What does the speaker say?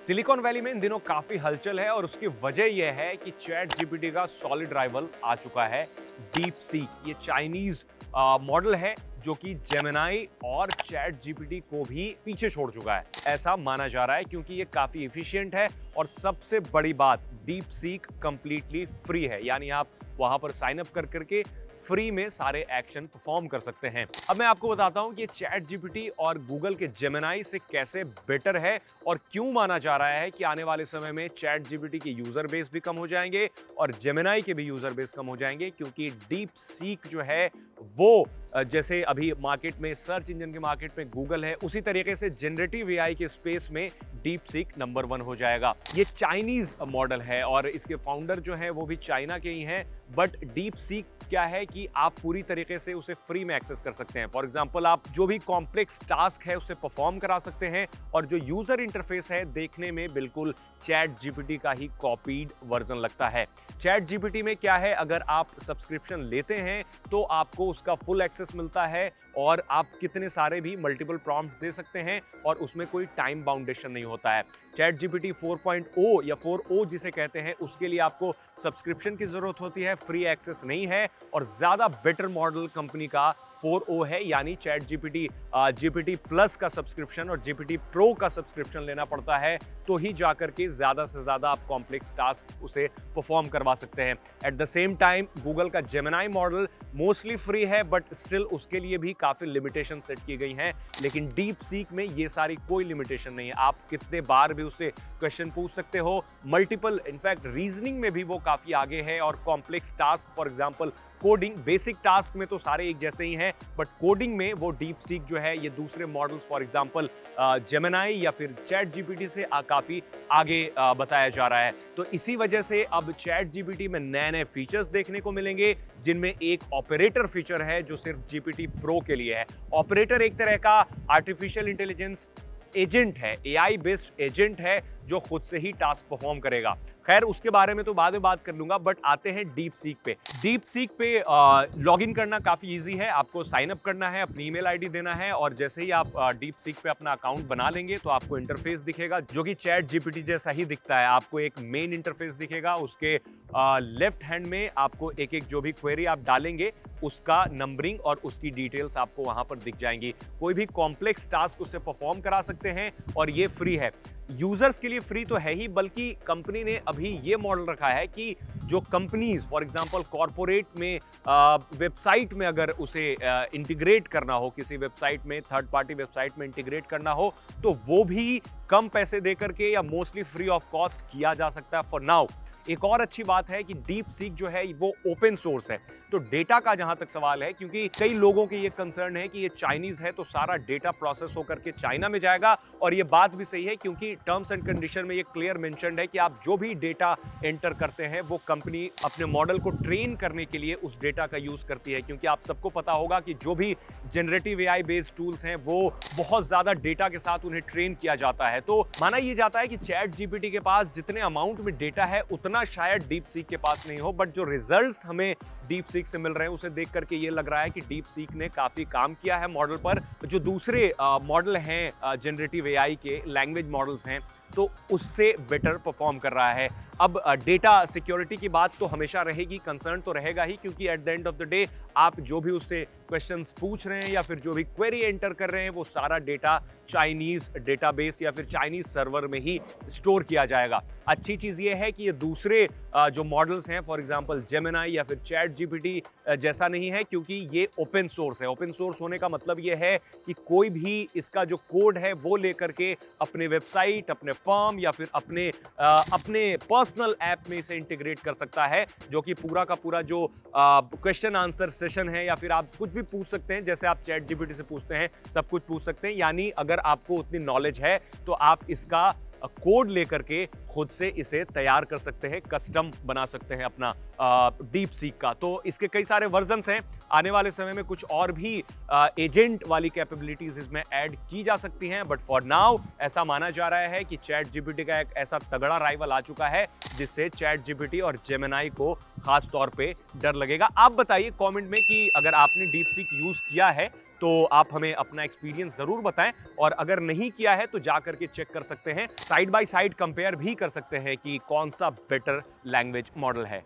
Silicon valley में इन दिनों काफी हलचल है और उसकी वजह यह है कि चैट जीपीटी का सॉलिड राइवल आ चुका है, डीप सीक। ये चाइनीज मॉडल है जो कि जेमिनाई और चैट जीपीटी को भी पीछे छोड़ चुका है, ऐसा माना जा रहा है, क्योंकि ये काफी एफिशिएंट है और सबसे बड़ी बात, डीप सीक कंप्लीटली फ्री है। यानी आप वहां पर साइन अप कर करके फ्री में सारे एक्शन परफॉर्म कर सकते हैं। अब मैं आपको बताता हूं कि चैट जीपीटी और गूगल के जेमिनाई से कैसे बेटर है और क्यों माना जा रहा है कि आने वाले समय में चैट जीपीटी के यूजर बेस भी कम हो जाएंगे और जेमिनाई के भी यूजर बेस कम हो जाएंगे, क्योंकि डीप सीक जो है वो जैसे अभी मार्केट में सर्च इंजन के मार्केट में गूगल है, उसी तरीके से जनरेटिव एआई के स्पेस में डीप सीक नंबर 1 हो जाएगा। ये चाइनीज मॉडल है और इसके फाउंडर जो है वो भी चाइना के ही हैं। बट डीप सीक क्या है कि आप पूरी तरीके से उसे फ्री में एक्सेस कर सकते हैं। फॉर एग्जांपल, आप जो भी कॉम्प्लेक्स टास्क है उसे परफॉर्म करा सकते हैं और जो यूजर इंटरफेस है देखने में बिल्कुल चैट जीपीटी का ही कॉपीड वर्जन लगता है। चैट जीपीटी में क्या है, अगर आप सब्सक्रिप्शन लेते हैं तो आपको उसका फुल एक्सेस मिलता है और आप कितने सारे भी मल्टीपल प्रॉम्प्ट दे सकते हैं और उसमें कोई टाइम बाउंडेशन नहीं होता है। चैट जीपीटी 4.0 या 4o जिसे कहते हैं, उसके लिए आपको सब्सक्रिप्शन की जरूरत होती है, फ्री एक्सेस नहीं है। और ज्यादा बेटर मॉडल कंपनी का 4o है, यानी चैट जीपीटी जीपीटी प्लस का सब्सक्रिप्शन और जीपीटी प्रो का सब्सक्रिप्शन लेना पड़ता है, तो ही जाकर के ज्यादा से ज्यादा आप कॉम्प्लेक्स टास्क उसे परफॉर्म करवा सकते हैं। At the same time Google का जेमिनाई मॉडल मोस्टली फ्री है, बट स्टिल उसके लिए भी काफी लिमिटेशन सेट की गई हैं। लेकिन डीप सीक में ये सारी कोई लिमिटेशन नहीं है, आप कितने बार भी उससे क्वेश्चन पूछ सकते हो। मल्टीपल, इनफैक्ट रीजनिंग में भी वो काफी आगे है और complex task, for example coding, basic task में तो सारे एक जैसे ही हैं, बट कोडिंग में वो डीप सीक जो है ये दूसरे मॉडल्स, फॉर एग्जांपल जेमिनाई या फिर चैट जीपीटी से काफी आगे बताया जा रहा है। तो इसी वजह से अब चैट जीपीटी में नए नए फीचर्स देखने को मिलेंगे, जिनमें एक ऑपरेटर फीचर है जो सिर्फ जीपीटी प्रो के लिए है। ऑपरेटर एक तरह का आर्टिफिशियल इंटेलिजेंस एजेंट है, एआई बेस्ड एजेंट है जो खुद से ही टास्क परफॉर्म करेगा। खैर, उसके बारे में तो बाद में बात कर लूंगा, बट आते हैं डीप सीक पे। डीप सीक पे लॉगिन करना काफी इजी है। आपको साइन अप करना है, अपनी ईमेल आईडी देना है और जैसे ही आप डीप सीक पे अपना अकाउंट बना लेंगे तो आपको इंटरफेस दिखेगा जो कि चैट जीपीटी जैसा ही दिखता है। आपको एक मेन इंटरफेस दिखेगा, उसके लेफ्ट हैंड में आपको एक एक जो भी क्वेरी आप डालेंगे उसका नंबरिंग और उसकी डिटेल्स आपको वहां पर दिख जाएंगी। कोई भी कॉम्प्लेक्स टास्क उससे परफॉर्म करा सकते हैं और ये फ्री है। यूजर्स के लिए फ्री तो है ही, बल्कि कंपनी ने अभी ये मॉडल रखा है कि जो कंपनीज, फॉर एग्जांपल कॉर्पोरेट में वेबसाइट में अगर उसे इंटीग्रेट करना हो, किसी वेबसाइट में, थर्ड पार्टी वेबसाइट में इंटीग्रेट करना हो, तो वो भी कम पैसे दे करके या मोस्टली फ्री ऑफ कॉस्ट किया जा सकता है फॉर नाउ। एक और अच्छी बात है कि डीप सीक जो है वो ओपन सोर्स है। तो डेटा का जहां तक सवाल है, क्योंकि कई लोगों के ये कंसर्न है कि ये चाइनीज है तो सारा डेटा प्रोसेस होकर के चाइना में जाएगा, और ये बात भी सही है क्योंकि टर्म्स एंड कंडीशन में ये क्लियर मेंशन्ड है कि आप जो भी डेटा एंटर करते हैं वो कंपनी अपने मॉडल को ट्रेन करने के लिए उस डेटा का यूज करती है। क्योंकि आप सबको पता होगा कि जो भी जनरेटिव एआई बेस्ड टूल्स हैं वो बहुत ज्यादा डेटा के साथ उन्हें ट्रेन किया जाता है। तो माना यह जाता है कि चैट जीपीटी के पास जितने अमाउंट में डेटा है उतना शायद डीप सीक के पास नहीं हो, बट जो रिजल्ट्स हमें डीप सीक से मिल रहे हैं उसे देख करके ये लग रहा है कि डीप सीक ने काफी काम किया है मॉडल पर। जो दूसरे मॉडल हैं जनरेटिव एआई के, लैंग्वेज मॉडल्स हैं, तो उससे बेटर परफॉर्म कर रहा है। अब डेटा सिक्योरिटी की बात तो हमेशा रहेगी, कंसर्न तो रहेगा ही, क्योंकि at the end of the day आप जो भी उससे क्वेश्चंस पूछ रहे हैं या फिर जो भी क्वेरी एंटर कर रहे हैं वो सारा डेटा चाइनीज डेटाबेस या फिर चाइनीज सर्वर में ही स्टोर किया जाएगा। अच्छी चीज ये है कि ये दूसरे जो मॉडल्स हैं, फॉर एग्जांपल जेमिनाई या फिर चैट जीपीटी जैसा नहीं है, क्योंकि ये ओपन सोर्स है। ओपन सोर्स होने का मतलब ये है कि कोई भी इसका जो कोड है वो लेकर के अपने वेबसाइट, अपने फर्म या फिर अपने पर्सनल ऐप में इसे इंटीग्रेट कर सकता है, जो कि पूरा का पूरा जो क्वेश्चन आंसर सेशन है या फिर आप कुछ भी पूछ सकते हैं, जैसे आप चैट जीपीटी से पूछते हैं सब कुछ पूछ सकते हैं। यानी अगर आपको उतनी नॉलेज है तो आप इसका कोड लेकर के खुद से इसे तैयार कर सकते हैं, कस्टम बना सकते हैं अपना डीप सीक का। तो इसके कई सारे वर्जन्स हैं, आने वाले समय में कुछ और भी एजेंट वाली कैपेबिलिटीज इसमें ऐड की जा सकती हैं, बट फॉर नाउ ऐसा माना जा रहा है कि चैट जीपीटी का एक ऐसा तगड़ा राइवल आ चुका है जिससे चैट जीपीटी और जेमिनाई को खास तौर पे डर लगेगा। आप बताइए कमेंट में कि अगर आपने डीप सीक यूज किया है तो आप हमें अपना एक्सपीरियंस ज़रूर बताएं, और अगर नहीं किया है तो जा करके चेक कर सकते हैं, साइड बाय साइड कंपेयर भी कर सकते हैं कि कौन सा बेटर लैंग्वेज मॉडल है।